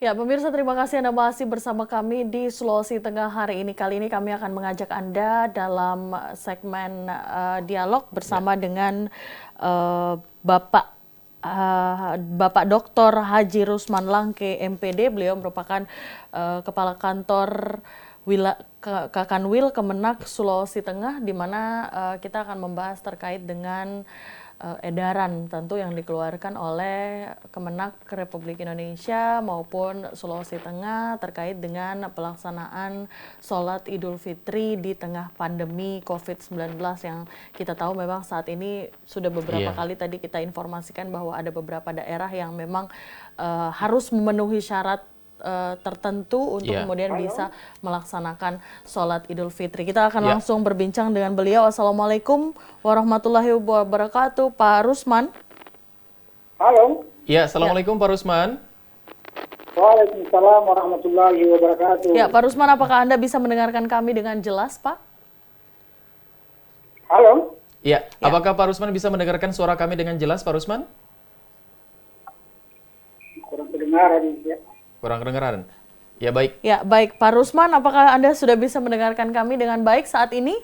Ya, pemirsa, terima kasih Anda masih bersama kami di Sulawesi Tengah hari ini. Kali ini kami akan mengajak Anda dalam segmen dialog bersama dengan Bapak Bapak Dr. Haji Rusman Langke, MPD. Beliau merupakan Kepala Kantor Kakanwil Kemenak Sulawesi Tengah, di mana kita akan membahas terkait dengan edaran tentu yang dikeluarkan oleh Kemenak Republik Indonesia maupun Sulawesi Tengah terkait dengan pelaksanaan sholat Idul Fitri di tengah pandemi COVID-19 yang kita tahu memang saat ini sudah beberapa kali tadi kita informasikan bahwa ada beberapa daerah yang memang harus memenuhi syarat tertentu untuk kemudian bisa melaksanakan sholat Idul Fitri. Kita akan langsung berbincang dengan beliau. Assalamualaikum warahmatullahi wabarakatuh, Pak Rusman. Halo. Ya, Assalamualaikum Pak Rusman. Waalaikumsalam warahmatullahi wabarakatuh. Ya, Pak Rusman, apakah Anda bisa mendengarkan kami dengan jelas, Pak? Halo. Ya, apakah Pak Rusman bisa mendengarkan suara kami dengan jelas, Pak Rusman? Kurang kedengaran ya. Kurang kedengaran. Ya, baik. Ya, baik. Pak Rusman, apakah Anda sudah bisa mendengarkan kami dengan baik saat ini?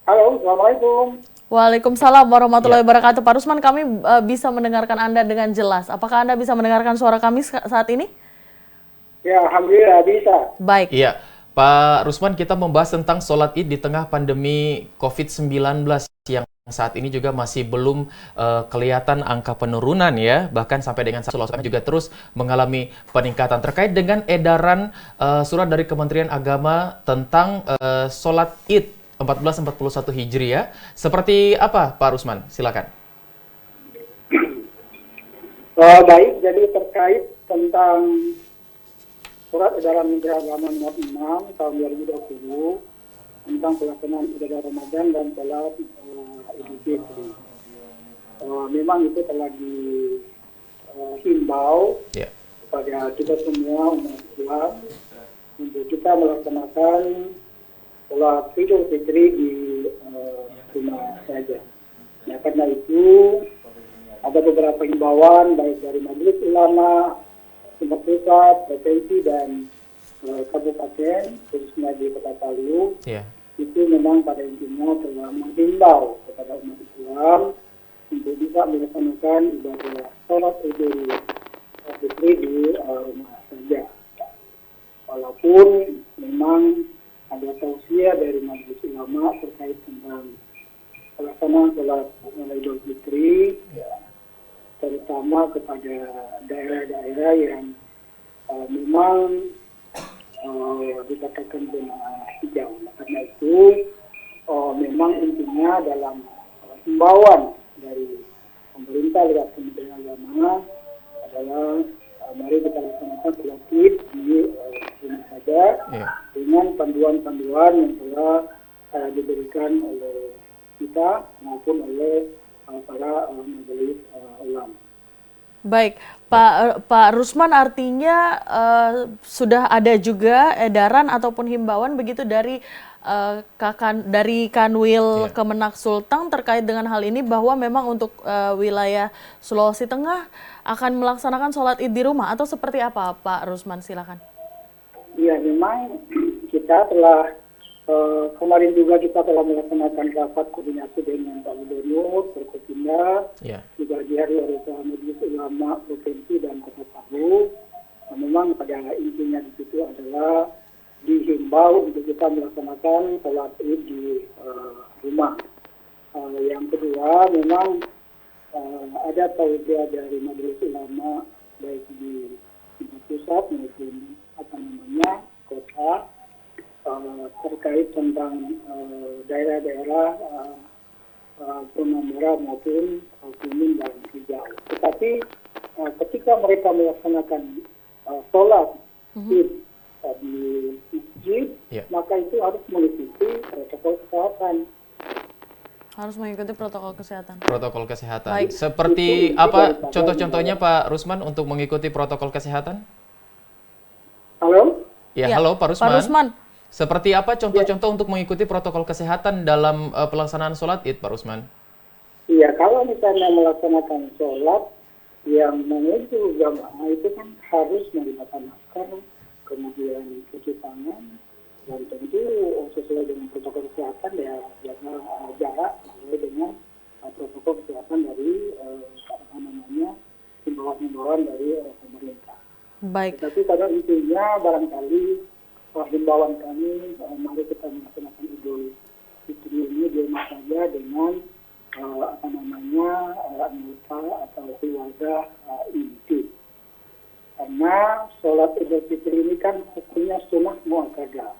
Halo, Assalamualaikum. Waalaikumsalam warahmatullahi wabarakatuh. Pak Rusman, kami bisa mendengarkan Anda dengan jelas. Apakah Anda bisa mendengarkan suara kami saat ini? Ya, alhamdulillah bisa. Baik. Iya, Pak Rusman, kita membahas tentang sholat Id di tengah pandemi COVID-19 yang saat ini juga masih belum kelihatan angka penurunan ya, bahkan sampai dengan Sulawesi Tengah juga terus mengalami peningkatan terkait dengan edaran surat dari Kementerian Agama tentang sholat Id 1441 Hijriah. Seperti apa, Pak Rusman? Silakan. Baik, jadi terkait tentang surat edaran Menteri Agama nomor 6 tahun 2020 tentang pelaksanaan ibadah Ramadan dan sholat Idul Fitri. Memang itu telah dihimbau kepada kita semua umat Islam untuk kita melaksanakan sholat Idul Fitri di rumah saja. Nah, karena itu ada beberapa himbauan baik dari Majelis Ulama, tingkat pusat, provinsi dan kabupaten, khususnya di Kota Palu, itu memang pada intinya telah menghimbau kepada umat Islam untuk bisa melaksanakan ibadah sholat Idul Fitri di rumah saja. Walaupun memang ada tausiah dari Majelis Ulama terkait tentang pelaksanaan sholat Idul Fitri, terutama kepada daerah-daerah yang memang dikatakan zona hijau. Karena itu memang intinya dalam himbauan dari pemerintah lewat Kementerian Agama adalah mari kita laksanakan sholat Id di rumah saja dengan panduan-panduan yang telah diberikan oleh kita maupun oleh para majelis ulama. Baik, Pak Rusman, artinya sudah ada juga edaran ataupun himbauan begitu dari Kanwil Kemenak Sulteng terkait dengan hal ini bahwa memang untuk wilayah Sulawesi Tengah akan melaksanakan sholat Id di rumah atau seperti apa, Pak Rusman? Silakan. Ya, memang kita telah kemarin juga kita telah melaksanakan rapat koordinasi dengan Pak Gubernur, Forkopimda, juga dihadiri oleh Majelis Ulama Provinsi dan Kota Palu. Memang pada intinya di situ adalah dihimbau untuk kita melaksanakan sholat Id di rumah. Yang kedua, memang ada tausiah dari Majelis Ulama baik di pusat maupun kota terkait tentang daerah-daerah zona merah maupun kuning dan hijau. Tetapi ketika mereka melaksanakan sholat Id di masjid, maka itu harus mengikuti protokol kesehatan. Harus mengikuti protokol kesehatan. Protokol kesehatan. Baik. Seperti apa contoh-contohnya, Pak Rusman, untuk mengikuti protokol kesehatan? Halo? Ya, halo Pak Rusman. Pak Rusman. Seperti apa contoh-contoh untuk mengikuti protokol kesehatan dalam pelaksanaan sholat Id, Pak Rusman? Iya, kalau misalnya melaksanakan sholat yang menuju jamaah itu kan harus menggunakan masker, kemudian cuci tangan, dan tentu sesuai dengan protokol kesehatan ya jaga jarak sesuai dengan protokol kesehatan dari himbauan-himbauan dari pemerintah. Baik. Tetapi pada intinya barangkali himbauan kami mari kita melaksanakan Idul Fitri ini di rumah saja dengan anggota atau keluarga inti. Karena sholat Idul Fitri ini kan hukumnya sunnah muakkadah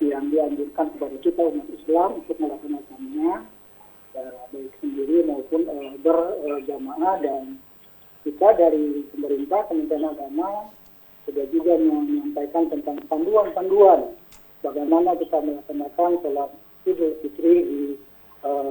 yang dianjurkan kepada kita umat Islam untuk melaksanakannya baik sendiri maupun berjamaah, dan kita dari pemerintah Kementerian Agama sudah juga menyampaikan tentang panduan-panduan bagaimana kita melaksanakan sholat Idul Fitri di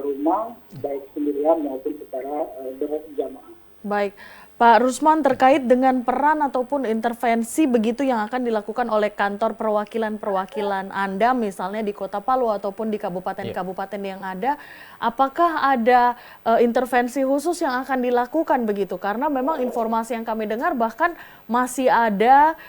rumah baik sendirian maupun secara berjamaah. Baik, Pak Rusman, terkait dengan peran ataupun intervensi begitu yang akan dilakukan oleh kantor perwakilan Anda misalnya di Kota Palu ataupun di kabupaten-kabupaten yang ada, apakah ada intervensi khusus yang akan dilakukan begitu? Karena memang informasi yang kami dengar bahkan masih ada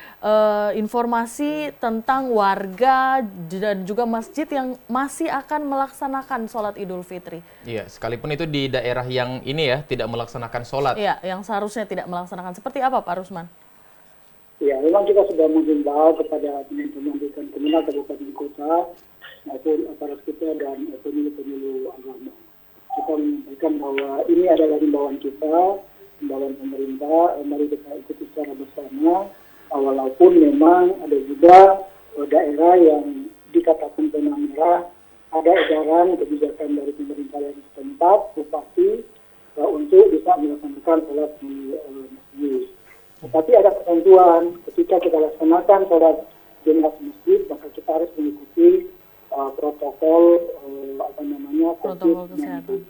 informasi tentang warga dan juga masjid yang masih akan melaksanakan sholat Idul Fitri. Iya, sekalipun itu di daerah yang ini ya tidak melaksanakan sholat. Iya, yang seharusnya tidak melaksanakan. Seperti apa Pak Rusman? Ya, memang kita sudah menghimbau kepada teman-teman di Kementerian Kabupaten Kota maupun aparat kita dan pemilu agama. Kita menyampaikan bahwa ini adalah himbauan kita, himbauan pemerintah, mari kita ikuti secara bersama. Walaupun memang ada juga daerah yang dikatakan zona merah, ada edaran kebijakan dari pemerintah yang setempat, bupati, untuk bisa melaksanakan sholat di masjid. Tetapi ada ketentuan, ketika kita laksanakan sholat di masjid, maka kita harus mengikuti protokol protokol kesehatan.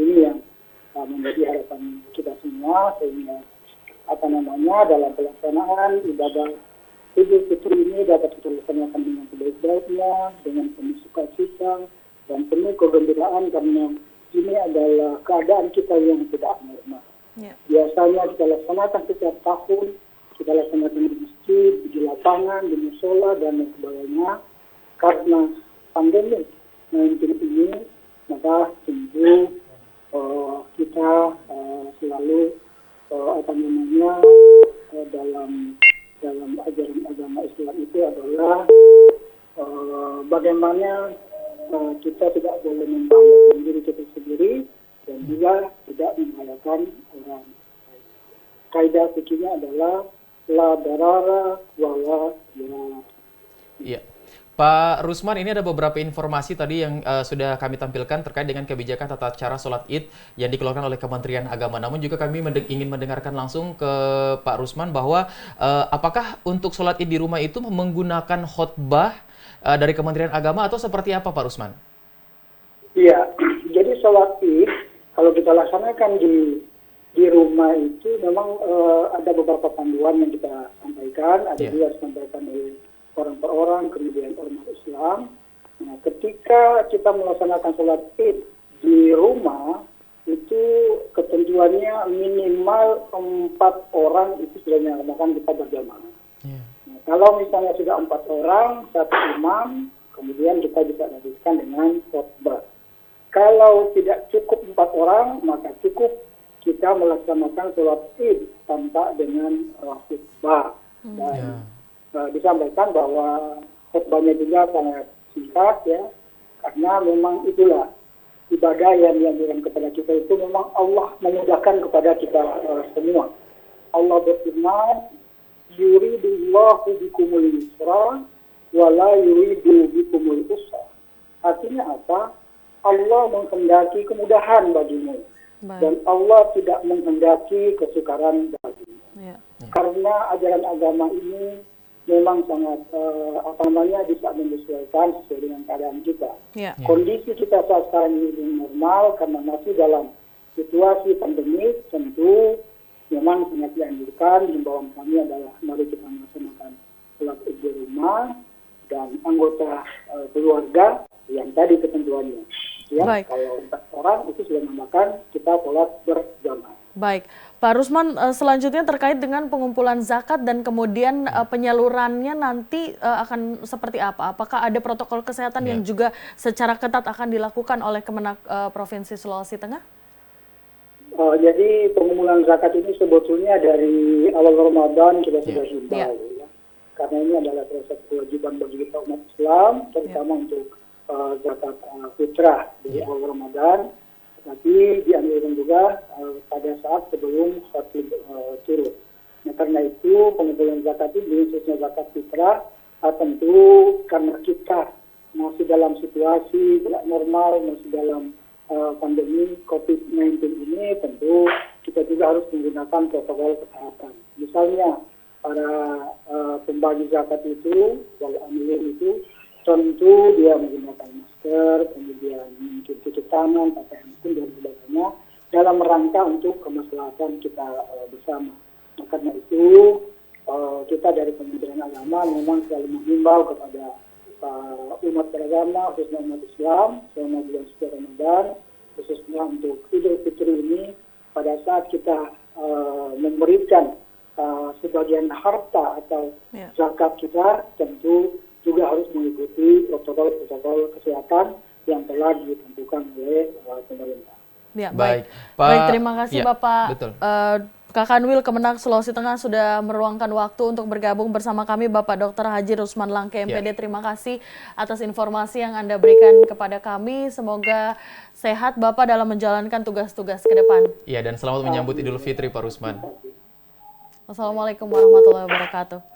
Ini yang menjadi harapan kita semua, sehingga dalam pelaksanaan ibadah Idul Fitri ini dapat kita laksanakan dengan sebaik-baiknya, dengan penuh sukacita dan penuh kegembiraan, karena ini adalah keadaan kita yang tidak normal. Biasanya kita laksanakan setiap tahun, kita laksanakan di masjid, di lapangan, di musola, dan lain sebagainya. Karena pandemi 19 ini, maka tentu kita selalu dalam ajaran agama Islam itu adalah bagaimana kita tidak boleh membahayakan diri kita sendiri dan juga tidak membahayakan orang. Kaidah fikihnya adalah la darara wa la dirar. Iya. Pak Rusman, ini ada beberapa informasi tadi yang sudah kami tampilkan terkait dengan kebijakan tata cara sholat Id yang dikeluarkan oleh Kementerian Agama. Namun juga kami ingin mendengarkan langsung ke Pak Rusman bahwa apakah untuk sholat Id di rumah itu menggunakan khotbah dari Kementerian Agama atau seperti apa Pak Rusman? Iya, jadi sholat Id kalau kita laksanakan di rumah itu memang ada beberapa panduan yang kita sampaikan, ada juga disampaikan oleh orang per orang, kemudian ormas Islam. Nah, ketika kita melaksanakan sholat Id di rumah, itu ketentuannya minimal 4 orang itu sudah dinyatakan kita berjamaah. Nah, kalau misalnya sudah 4 orang, 1 imam, kemudian kita bisa lanjutkan dengan khotbah. Kalau tidak cukup 4 orang, maka cukup kita melaksanakan sholat Id tanpa dengan khotbah. Dan disampaikan bahwa khotbahnya juga sangat singkat ya, karena memang itulah ibadah yang dianjurkan kepada kita itu memang Allah memudahkan kepada kita semua. Allah berfirman, yuridullahu bikumul yusra wa la yuridu bikumul usra. Artinya apa? Allah menghendaki kemudahan bagimu. Dan Allah tidak menghendaki kesukaran bagimu. Karena ajaran agama ini memang sangat bisa menyesuaikan sesuai dengan keadaan kita. Kondisi kita saat sekarang ini belum normal karena masih dalam situasi pandemik, tentu memang sangat dianjurkan. Himbauan kami adalah mari kita melaksanakan sholat Id di rumah dan anggota keluarga yang tadi ketentuannya. Ya, kalau 4 orang itu sudah menambahkan kita sholat berjamaah. Baik, Pak Rusman, selanjutnya terkait dengan pengumpulan zakat dan kemudian penyalurannya nanti akan seperti apa? Apakah ada protokol kesehatan yang juga secara ketat akan dilakukan oleh Kemenak Provinsi Sulawesi Tengah? Jadi pengumpulan zakat ini sebetulnya dari awal Ramadan kita sudah himbau, ya. Karena ini adalah salah satu kewajiban bagi kita umat Islam, terutama untuk zakat fitrah dari awal Ramadan. Tapi dianjurkan juga pada saat sebelum khatib turun. Nah, karena itu pengumpulan zakat ini, khususnya zakat fitrah, tentu karena kita masih dalam situasi tidak normal, masih dalam pandemi COVID-19 ini, tentu kita juga harus menggunakan protokol kesehatan. Misalnya para pembagi zakat itu, wal amilin itu, tentu dia menggunakan masker, kemudian mencuci tangan, pakai handphone dan sebagainya dalam rangka untuk kemaslahatan kita bersama. Nah, karena itu kita dari Kementerian Agama memang selalu menghimbau kepada umat beragama, khususnya umat Islam, selama bulan suci Ramadan, khususnya untuk Idul Fitri ini, pada saat kita memberikan sebagian harta atau zakat kita, tentu juga harus mengikuti protokol kesehatan yang telah ditentukan oleh pemerintah. Ya, baik. Baik, terima kasih Bapak Kakanwil Kemenak Sulawesi Tengah sudah meluangkan waktu untuk bergabung bersama kami, Bapak Dr. Haji Rusman Langke, MPD. Terima kasih atas informasi yang Anda berikan kepada kami. Semoga sehat Bapak dalam menjalankan tugas-tugas ke depan. Iya, dan selamat menyambut Idul Fitri, Pak Rusman. Wassalamualaikum warahmatullahi wabarakatuh.